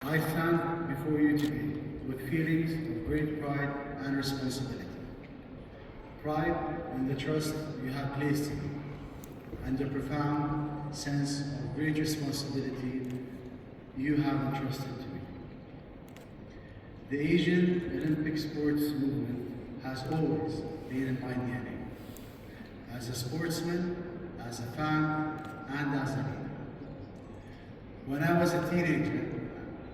I stand before you today with feelings of great pride and responsibility. Pride in the trust you have placed in me, and a profound sense of great responsibility you have entrusted to me. The Asian Olympic sports movement has always been in my DNA, as a sportsman, as a fan, and as a leader. When I was a teenager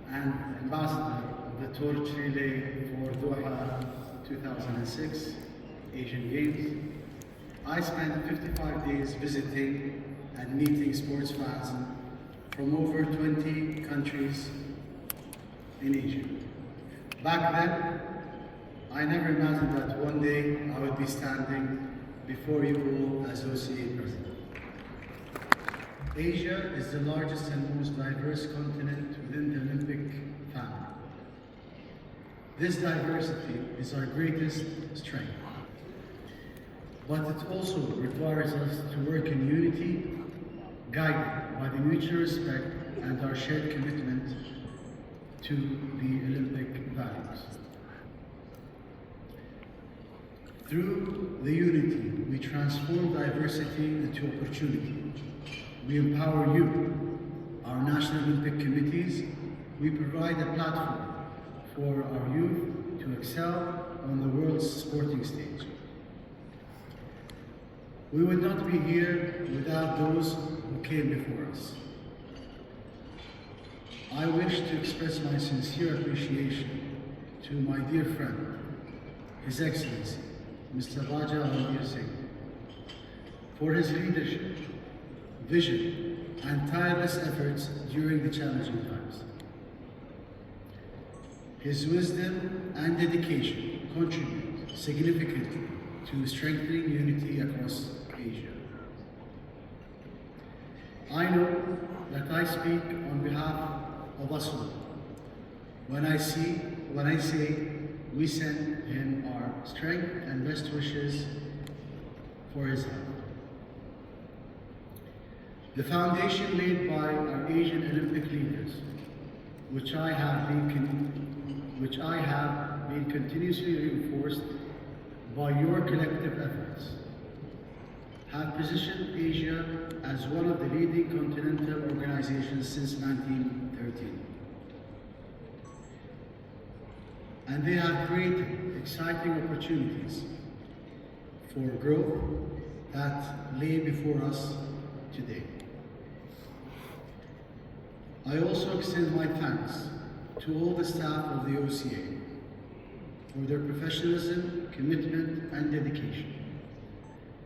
and ambassador of the torch relay for Doha 2006 Asian Games, I spent 55 days visiting and meeting sports fans from over 20 countries in Asia. Back then, I never imagined that one day I would be standing before you all as OCA President. Asia is the largest and most diverse continent within the Olympic family. This diversity is our greatest strength. But it also requires us to work in unity, guided by the mutual respect and our shared commitment to the Olympic values. Through the unity, we transform diversity into opportunity. We empower you, our national Olympic committees. We provide a platform for our youth to excel on the world's sporting stage. We would not be here without those who came before us. I wish to express my sincere appreciation to my dear friend, His Excellency, Mr. Raja Ranveer Singh, for his leadership, vision, and tireless efforts during the challenging times. His wisdom and dedication contribute significantly to strengthening unity across Asia. I know that I speak on behalf of us all when I say we send him our strength and best wishes for his health. The foundation laid by our Asian Olympic leaders, which I have been continuously reinforced by your collective efforts, have positioned Asia as one of the leading continental organizations since 1913. And they have created exciting opportunities for growth that lay before us today. I also extend my thanks to all the staff of the OCA for their professionalism, commitment, and dedication.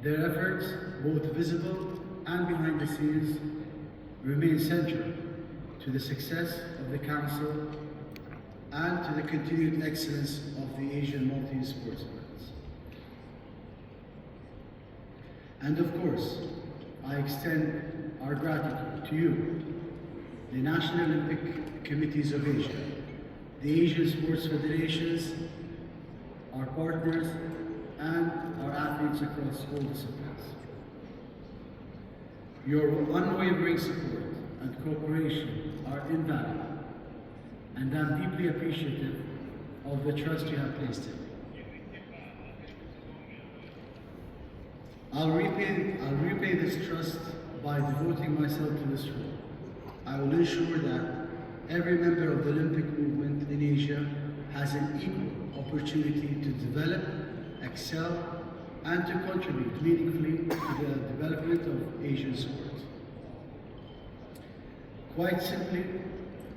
Their efforts, both visible and behind the scenes, remain central to the success of the Council and to the continued excellence of the Asian multi-sports events. And of course, I extend our gratitude to you, the National Olympic Committees of Asia, the Asian Sports Federations, our partners, and our athletes across all disciplines. Your unwavering support and cooperation are invaluable, and I'm deeply appreciative of the trust you have placed in me. I'll repay this trust by devoting myself to this role. I will ensure that every member of the Olympic movement in Asia has an equal opportunity to develop, excel, and to contribute meaningfully to the development of Asian sports. Quite simply,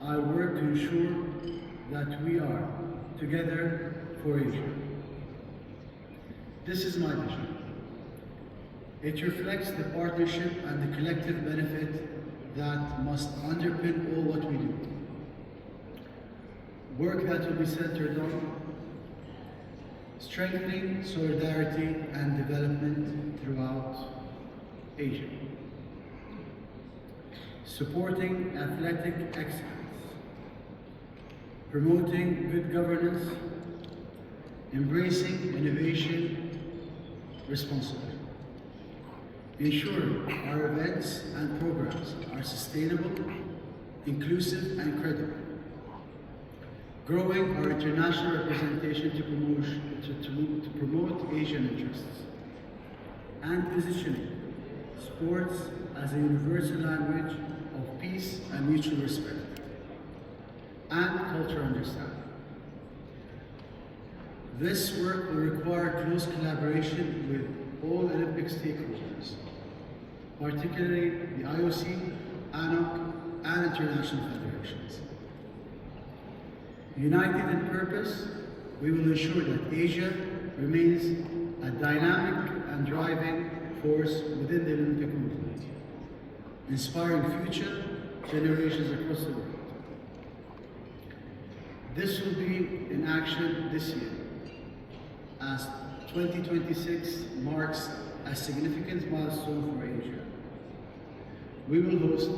I work to ensure that we are together for Asia. This is my vision. It reflects the partnership and the collective benefit that must underpin all what we do. Work that will be centered on strengthening solidarity and development throughout Asia, supporting athletic excellence, promoting good governance, embracing innovation responsibly, ensuring our events and programs are sustainable, inclusive, and credible, growing our international representation to promote Asian interests, and positioning sports as a universal language of peace and mutual respect and cultural understanding. This work will require close collaboration with all Olympic stakeholders, particularly the IOC, ANOC, and international federations. United in purpose, we will ensure that Asia remains a dynamic and driving force within the Olympic movement, inspiring future generations across the world. This will be in action this year, as 2026 marks a significant milestone for Asia. We will host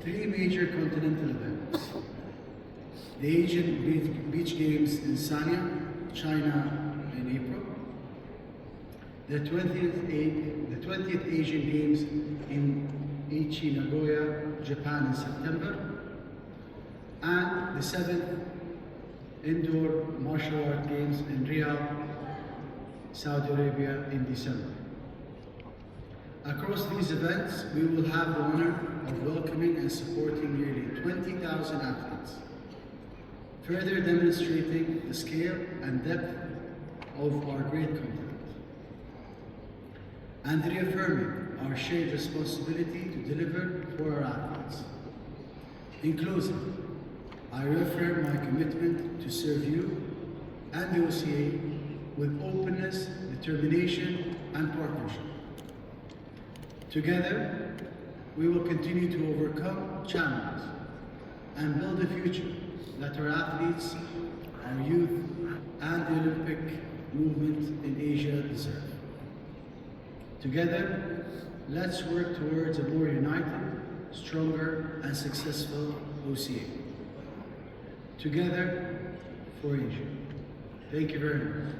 3 major continental events: the Asian Beach Games in Sanya, China in April, the 20th Asian Games in Aichi, Nagoya, Japan in September, and the 7th Indoor Martial Arts Games in Riyadh, Saudi Arabia in December. Across these events, we will have the honor of welcoming and supporting nearly 20,000 athletes, further demonstrating the scale and depth of our great continent, and reaffirming our shared responsibility to deliver for our athletes. In closing, I reaffirm my commitment to serve you and the OCA with openness, determination, and partnership. Together, we will continue to overcome challenges and build a future that our athletes, our youth, and the Olympic movement in Asia deserve. Together, let's work towards a more united, stronger, and successful OCA. Together for Asia. Thank you very much.